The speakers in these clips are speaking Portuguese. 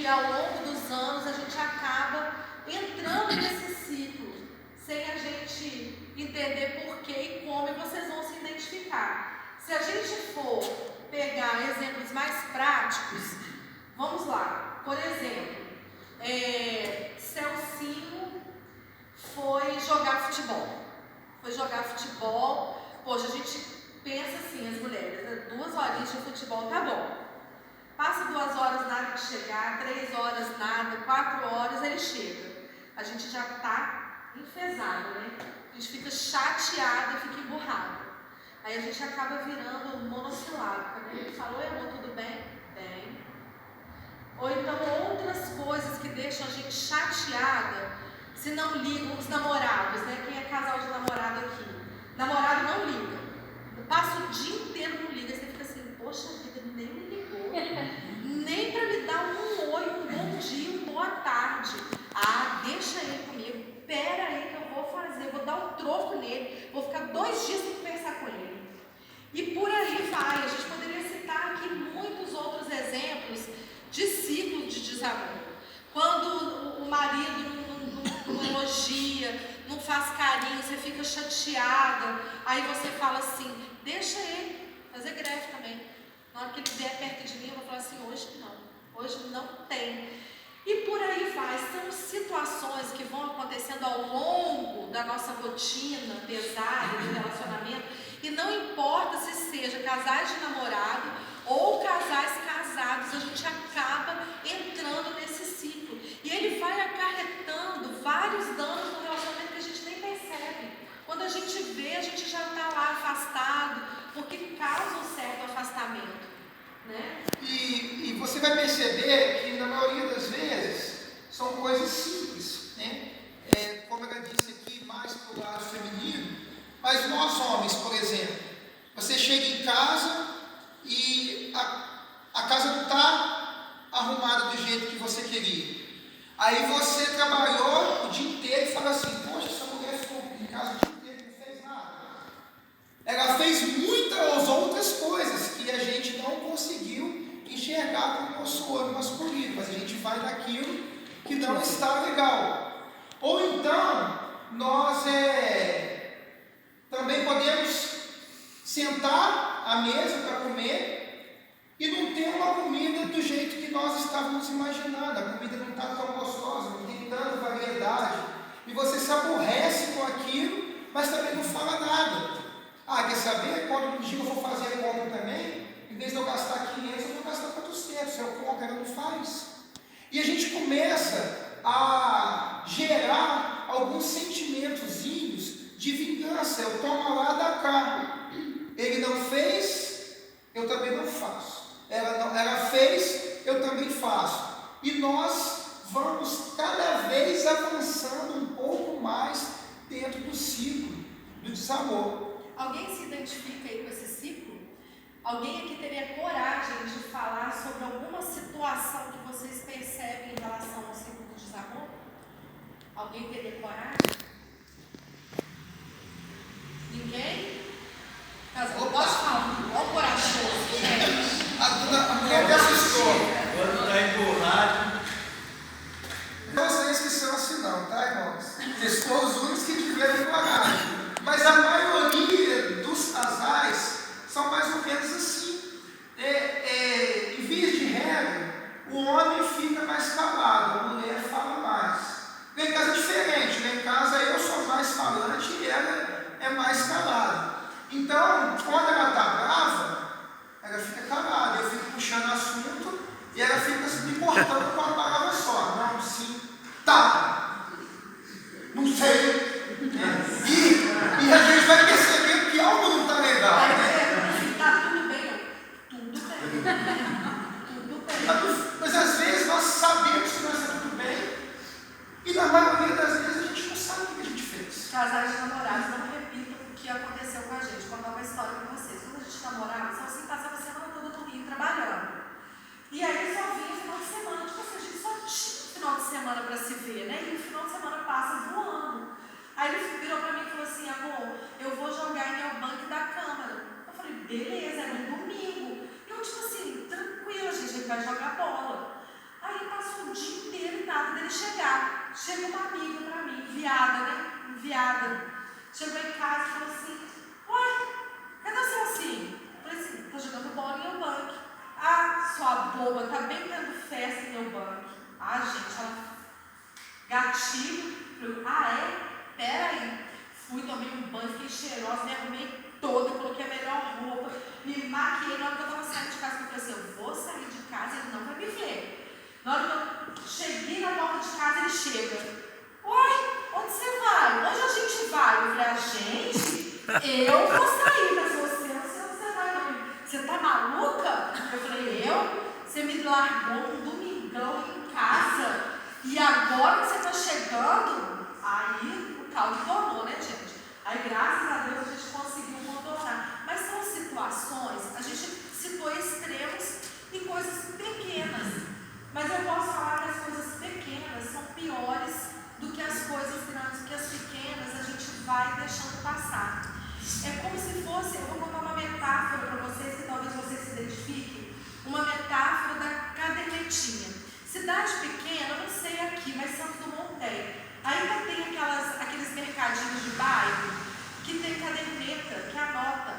ao longo dos anos, a gente acaba entrando nesse ciclo, sem a gente entender por que e como, e vocês vão se identificar. Se a gente for pegar exemplos mais práticos, vamos lá. Por exemplo, Celcinho foi jogar futebol. Poxa, a gente pensa assim, as mulheres, 2 horinhas de futebol tá bom. Passa 2 horas nada de chegar, 3 horas nada, 4 horas ele chega. A gente já tá enfesado, né? A gente fica chateada, fica emburrada. Aí a gente acaba virando monossilábica, né? Ele fala: oi amor, tudo bem? Bem. Ou então outras coisas que deixam a gente chateada, se não ligam os namorados, né? Quem é casal de namorado aqui? Namorado não liga. Passa o dia inteiro não liga. Você fica assim: poxa vida, nem me ligou. Nem para me dar um oi, um bom dia, uma boa tarde. Ah, deixa ele comigo. Pera aí que eu vou fazer. Vou dar um troco nele. Vou ficar 2 dias sem conversar com ele. E por aí vai. A gente poderia citar aqui muitos outros exemplos de ciclo de desamor. Quando o marido não elogia, não faz carinho, você fica chateada, aí você fala assim: deixa ele fazer greve também. Na hora que ele vier perto de mim, eu vou falar assim: hoje não tem. E por aí vai. São situações que vão acontecendo ao longo da nossa rotina pesada de relacionamento, e não importa se seja casais de namorado ou casais casados, a gente acaba entrando nesse ciclo. E ele vai acarretando vários danos no relacionamento que a gente nem percebe. Quando a gente vê, a gente já está lá afastado, porque causa um certo afastamento, né? E você vai perceber que na maioria das vezes são coisas simples, né? Como ela disse aqui, mais para o lado feminino, mas nós homens, por exemplo, você chega em casa e a casa não está arrumada do jeito que você queria. Aí você trabalhou o dia inteiro e fala assim: poxa, essa mulher ficou em casa o dia inteiro e não fez nada. Ela fez muitas outras coisas que a gente não conseguiu enxergar com o nosso olho masculino, mas a gente vai naquilo que não está legal. Ou então, nós também podemos sentar à mesa para comer e não ter uma comida do jeito que nós estávamos imaginando. A comida não está tão gostosa, não tem tanta variedade, e você se aborrece com aquilo, mas também não fala nada. Ah, quer saber? Quando um dia eu vou fazer a compra também, em vez de eu gastar 500, eu vou gastar 400. Eu compro, ela não faz. E a gente começa a gerar alguns sentimentozinhos de vingança. Eu tomo lá da cá. Ele não fez, eu também não faço. Ela fez, eu também faço. E nós vamos cada vez avançando um pouco mais dentro do ciclo do desamor. Alguém se identifica aí com esse ciclo? Alguém aqui teria coragem de falar sobre alguma situação que vocês percebem em relação ao ciclo do desamor? Alguém teria coragem? Ninguém? Pode falar. Olha o corajoso, gente. A mulher dessa história. Quando está empurrado. Vocês que são assim não, tá, irmãos? Vocês foram os únicos que tiveram coragem. Mas a maioria dos casais são mais ou menos assim. Em via de regra, o homem fica mais calado, a mulher fala mais. Lá em casa é diferente, lá em casa eu sou mais falante e ela é mais calada. Então, quando ela está brava, ela fica calada, eu fico puxando assunto e ela fica me cortando com uma palavra só. Não, sim, tá, não sei. E a gente vai percebendo que algo não está legal. Está tudo bem? Tudo bem. Mas às vezes nós sabemos que nós está tudo bem, e na maioria das vezes a gente não sabe o que a gente fez. Casais de namorados, não repitam o que aconteceu com a gente. Vou contar uma história para vocês. Quando a gente namorava, só assim, passava a semana toda no Rio trabalhando. E aí só vinha o final de semana. Tipo assim, a gente só tinha um final de semana para se ver, né? E o final de semana passa voando. Aí ele virou para mim e falou assim: amor, eu vou jogar em Albanque da Câmara. Eu falei: beleza, era um domingo. E eu tipo assim, tranquilo, a gente vai jogar bola. Aí passou Chega uma amiga pra mim, enviada, né? Enviada. Chegou em casa e falou assim: uai, cadê o Celcinho? Eu falei assim: tô jogando bola em Eubank. Ah, sua boba, tá bem tendo festa em Eubank. Ah, gente, ela gatilho. Falei: ah, é? Pera aí. Fui, tomei um banho, fiquei cheirosa, me arrumei toda, coloquei a melhor roupa, me maquiei. Na hora que eu estava saindo de casa, eu falei assim: eu vou sair de casa, ele não vai me ver. Na hora que eu cheguei na porta de casa, ele chega: oi, onde você vai? Onde a gente vai? Eu falei: a gente? Eu vou sair, mas você vai não. Você tá maluca? Eu falei: eu? Você me largou um domingão em casa e agora que você está chegando, aí o caldo tornou, né, gente? Aí, graças a Deus, a gente conseguiu contornar. Mas são situações, a gente citou extremos e coisas pequenas. Mas eu posso falar que as coisas pequenas são piores do que as coisas grandes, porque as pequenas a gente vai deixando passar. É como se fosse, eu vou contar uma metáfora para vocês, que talvez vocês se identifiquem, uma metáfora da cadernetinha. Cidade pequena, eu não sei aqui, mas Santos Dumont tem. Ainda tem aqueles mercadinhos de bairro que tem caderneta, que anota.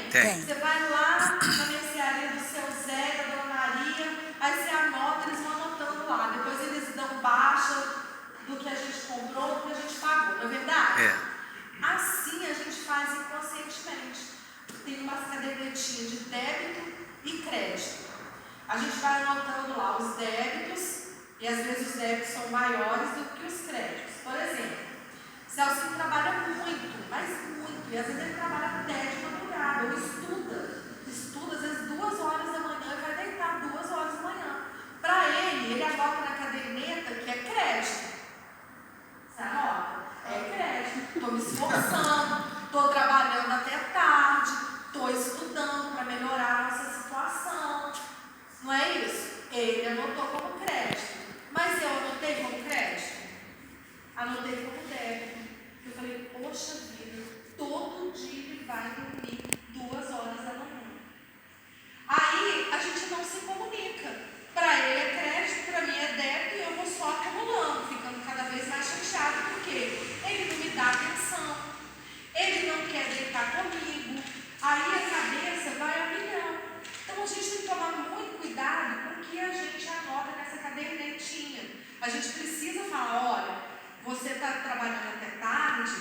Tem. Você vai lá na mercearia do seu Zé, da Dona Maria, aí você anota, eles vão anotando lá. Depois eles dão baixa do que a gente comprou, do que a gente pagou, não é verdade? Assim a gente faz inconscientemente. Tem uma cadernetinha de débito e crédito. A gente vai anotando lá os débitos, e às vezes os débitos são maiores do que os créditos. Por exemplo, Celso trabalha muito, mas muito, e às vezes ele trabalha até de madrugada, ou estuda às vezes 2 horas da manhã e vai deitar 2 horas da manhã. Para ele anota na caderneta que é crédito. Você anota? É crédito. Estou me esforçando, estou trabalhando até tarde, estou estudando para melhorar a nossa situação. Não é isso? Ele anotou como crédito. Mas eu anotei como crédito? Anotei como débito. Eu falei: poxa vida, todo dia ele vai dormir 2 horas da manhã. Aí a gente não se comunica. Para ele é crédito, para mim é débito, e eu vou só acumulando, ficando cada vez mais chateado, porque ele não me dá atenção, ele não quer deitar comigo, aí a cabeça vai a milhão. Então a gente tem que tomar muito cuidado com o que a gente anota nessa cadernetinha. A gente precisa falar: olha, você está trabalhando até tarde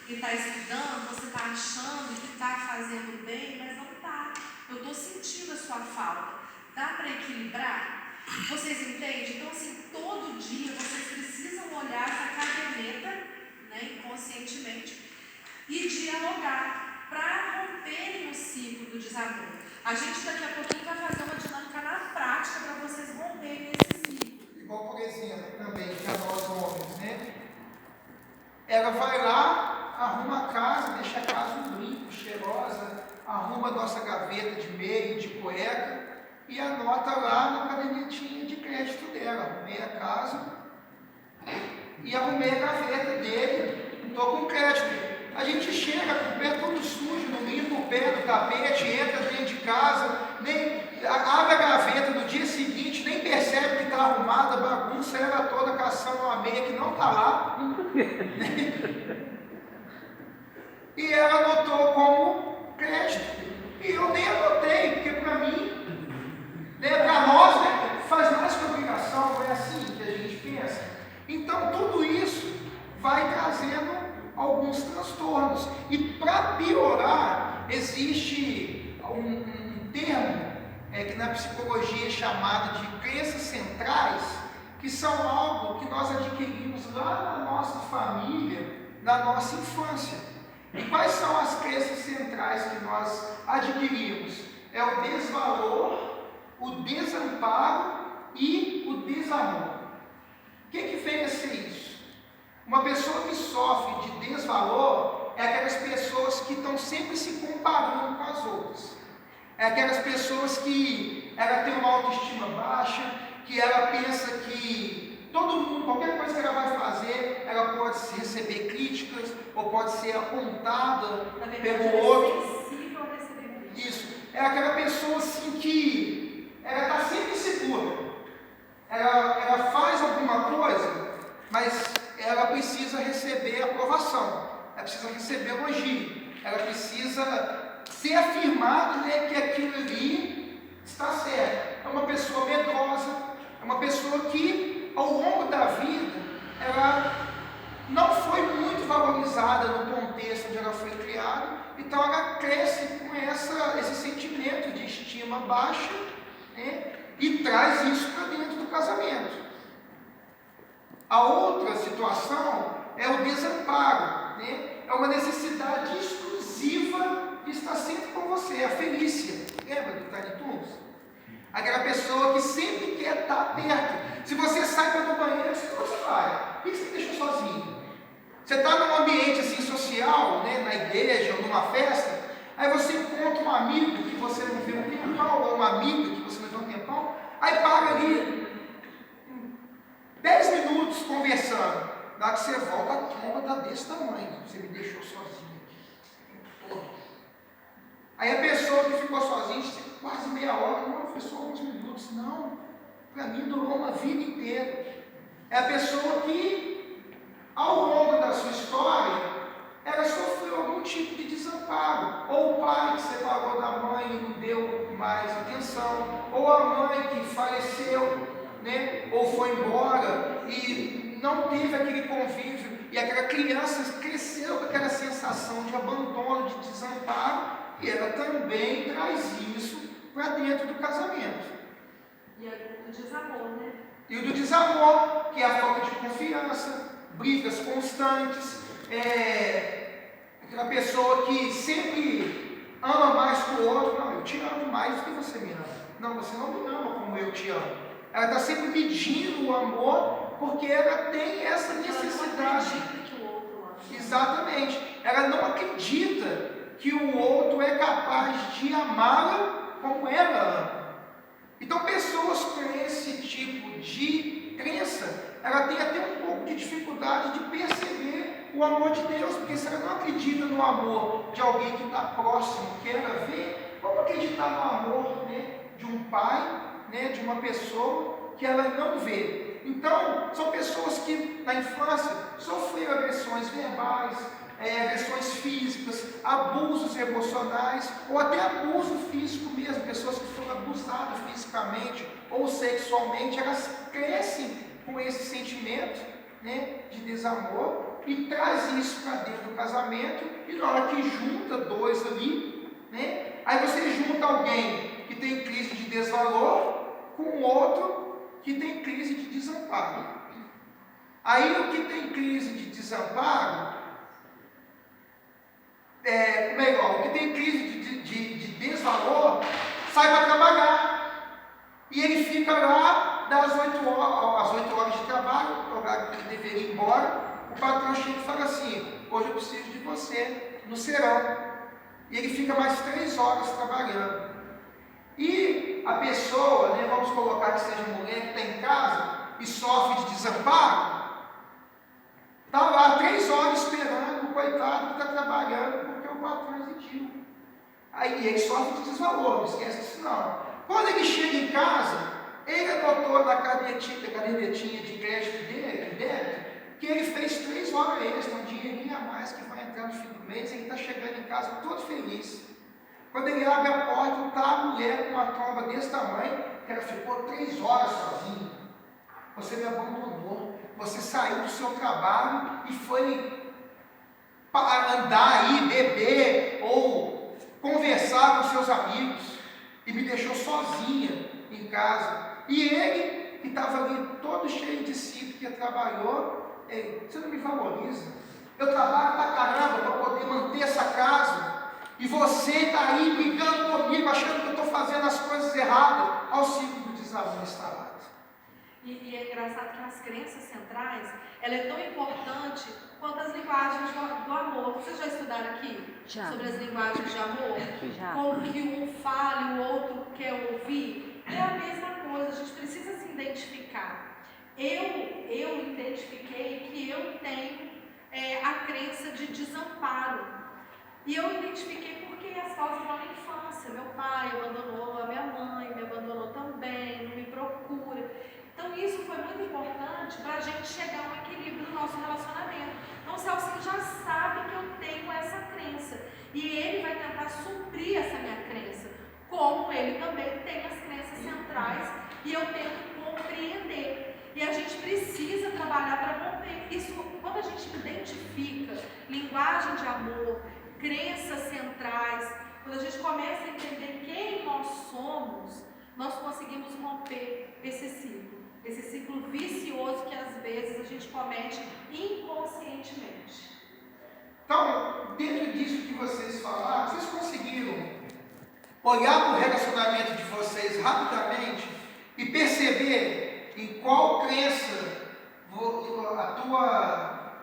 e está estudando, você está achando que está fazendo bem, mas não está. Eu estou sentindo a sua falta. Dá para equilibrar? Vocês entendem? Então, assim, todo dia vocês precisam olhar essa caderneta, né, inconscientemente, e dialogar para romperem o ciclo do desamor. A gente daqui a pouquinho vai fazer uma dinâmica na prática para vocês romperem esse ciclo. Igual, por exemplo, também, que a nós homens, né? Ela vai lá, arruma a casa, deixa a casa um brinco, cheirosa, arruma a nossa gaveta de meia, de cueca, e anota lá na cadernetinha de crédito dela: arrumei a casa e arrumei a gaveta dele, estou com crédito. A gente chega com o pé todo sujo, não limpa o pé do tapete, entra dentro de casa, nem abre a gaveta no dia seguinte, nem percebe que está arrumada, bagunça ela toda caçando uma meia que não está lá. E ela anotou como crédito. E eu nem anotei, porque para mim, né, para nós, né, faz mais que obrigação, não é assim que a gente pensa. Então tudo isso vai trazendo alguns transtornos. E para piorar, existe um termo que na psicologia é chamado de crenças centrais, que são algo que nós adquirimos lá na nossa família, na nossa infância. E quais são as crenças centrais que nós adquirimos? É o desvalor, o desamparo e o desamor. O que vem a ser isso? Uma pessoa que sofre de desvalor é aquelas pessoas que estão sempre se comparando com as outras. É aquelas pessoas que ela tem uma autoestima baixa, que ela pensa que todo mundo, qualquer coisa que ela vai fazer, ela pode receber críticas ou pode ser apontada pelo outro. Isso. É aquela pessoa assim que ela está sempre insegura. Ela faz alguma coisa, aprovação, ela precisa receber elogio, ela precisa ser afirmado, né, que aquilo ali está certo. É uma pessoa medrosa, é uma pessoa que ao longo da vida ela não foi muito valorizada no contexto onde ela foi criada, então ela cresce com esse sentimento de estima baixa, né, e traz isso para dentro do casamento. A outra situação é o desamparo, né? É uma necessidade exclusiva que está sempre com você, a Felícia. Lembra do Tiny Toons? Aquela pessoa que sempre quer estar perto. Se você sai para ir no banheiro, você vai. Por que você me deixou sozinho? Você está num ambiente assim social, né, na igreja ou numa festa, aí você encontra um amigo que você não vê um tempão, ou uma amiga que você não vê um tempão, aí para ali 10 minutos conversando. Na hora que você volta, a tromba está desse tamanho. Você me deixou sozinho aqui. Aí a pessoa que ficou sozinha, quase meia hora, não, foi só uns minutos. Não, para mim durou uma vida inteira. É a pessoa que, ao longo da sua história, ela sofreu algum tipo de desamparo. Ou o pai que separou da mãe e não deu mais atenção. Ou a mãe que faleceu, né, ou foi embora e não teve aquele convívio, e aquela criança cresceu com aquela sensação de abandono, de desamparo, e ela também traz isso para dentro do casamento. E o desamor, né? E o do desamor, que é a falta de confiança, brigas constantes, aquela pessoa que sempre ama mais que o outro. Não, eu te amo mais do que você me ama. Não, você não me ama como eu te amo. Ela está sempre pedindo o amor, porque ela tem essa necessidade. Exatamente. Ela não acredita que o outro é capaz de amá-la como ela ama. Então, pessoas com esse tipo de crença, ela tem até um pouco de dificuldade de perceber o amor de Deus, porque se ela não acredita no amor de alguém que está próximo, que ela vê, como acreditar no amor, né, de um pai, né, de uma pessoa que ela não vê? Então, são pessoas que na infância sofreram agressões verbais, agressões físicas, abusos emocionais, ou até abuso físico mesmo. Pessoas que foram abusadas fisicamente ou sexualmente, elas crescem com esse sentimento, né, de desamor, e traz isso para dentro do casamento, e na hora que junta dois ali, né, aí você junta alguém que tem crise de desvalor com outro que tem crise de desamparo. Aí o que tem crise de desamparo, o que tem crise de desvalor, sai para trabalhar. E ele fica lá das 8 horas de trabalho, o horário que ele deveria ir embora. O patrão chega e fala assim: hoje eu preciso de você no serão. E ele fica mais 3 horas trabalhando. E a pessoa, né, vamos colocar que seja mulher que está em casa e sofre de desamparo, está lá 3 horas esperando o coitado que está trabalhando porque o patrão exigiu. Aí ele sofre de desvalor, não esquece disso não. Quando ele chega em casa, ele anotou na cadernetinha de crédito dele, de débito, que ele fez 3 horas extra, um dinheirinho a mais que vai entrar no fim do mês, ele está chegando em casa todo feliz. Quando ele abre a porta, está a mulher com uma tromba desse tamanho, que ela ficou 3 horas sozinha. Você me abandonou, você saiu do seu trabalho e foi andar aí, beber ou conversar com seus amigos e me deixou sozinha em casa. E ele, que estava ali todo cheio de si, porque trabalhou, você não me valoriza. Eu trabalho pra caramba para poder manter essa casa. E você está aí brigando comigo, achando que eu estou fazendo as coisas erradas. Ao ciclo do desamor instalado. E é engraçado que as crenças centrais, ela é tão importante quanto as linguagens do amor. Vocês já estudaram aqui? Já. Sobre as linguagens de amor? Já. Como que um fala e o outro quer ouvir? É a mesma coisa, a gente precisa se identificar. Eu identifiquei que eu tenho a crença de desamparo. E eu identifiquei porque as causas vão na infância. Meu pai abandonou, a minha mãe me abandonou também, não me procura. Então isso foi muito importante para a gente chegar a um equilíbrio no nosso relacionamento. Então como se Alcino já sabe que eu tenho essa crença. E ele vai tentar suprir essa minha crença, como ele também tem as crenças centrais, e eu tento compreender. E a gente precisa trabalhar para romper isso. Quando a gente identifica linguagem de amor, crenças centrais, quando a gente começa a entender quem nós somos, nós conseguimos romper esse ciclo vicioso que às vezes a gente comete inconscientemente. Então, dentro disso que vocês falaram, vocês conseguiram olhar para o relacionamento de vocês rapidamente e perceber em qual crença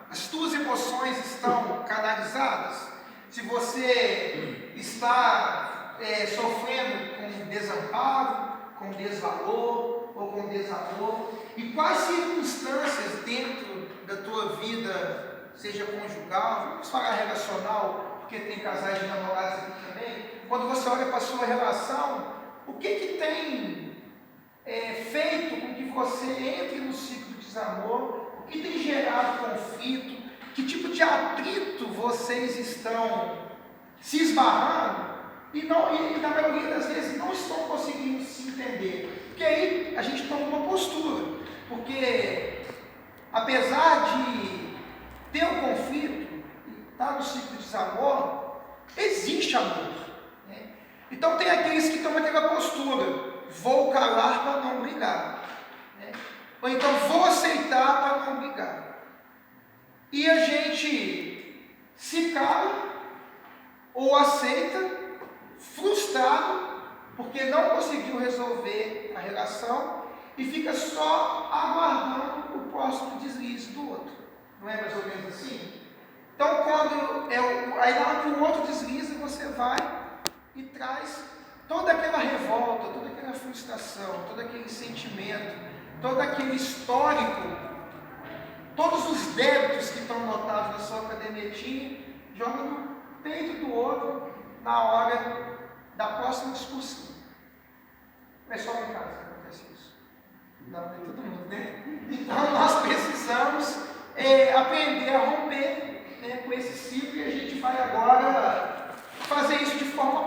as tuas emoções estão canalizadas? Se você está sofrendo com desamparo, com desvalor ou com desamor, e quais circunstâncias dentro da tua vida, seja conjugal, vamos falar relacional, porque tem casais de namorados aqui também, quando você olha para a sua relação, o que tem feito com que você entre no ciclo de desamor, o que tem gerado conflito, que tipo de atrito vocês estão se esbarrando e na maioria das vezes não estão conseguindo se entender. Porque aí a gente toma uma postura, porque apesar de ter um conflito, estar no ciclo de desamor, existe amor. Né? Então tem aqueles que tomam aquela postura, vou calar para não brigar. Né? Ou então vou aceitar para não brigar. E a gente se cala ou aceita, frustrado, porque não conseguiu resolver a relação e fica só aguardando o próximo deslize do outro. Não é mais ou menos assim? Então, aí na hora que o outro desliza, você vai e traz toda aquela revolta, toda aquela frustração, todo aquele sentimento, todo aquele histórico, todos os débitos que estão anotados na sua cadernetinha, joga no peito do outro na hora da próxima discussão. Não é só em casa que acontece isso. Não, é todo mundo, né? Então nós precisamos aprender a romper, né, com esse ciclo, e a gente vai agora fazer isso de forma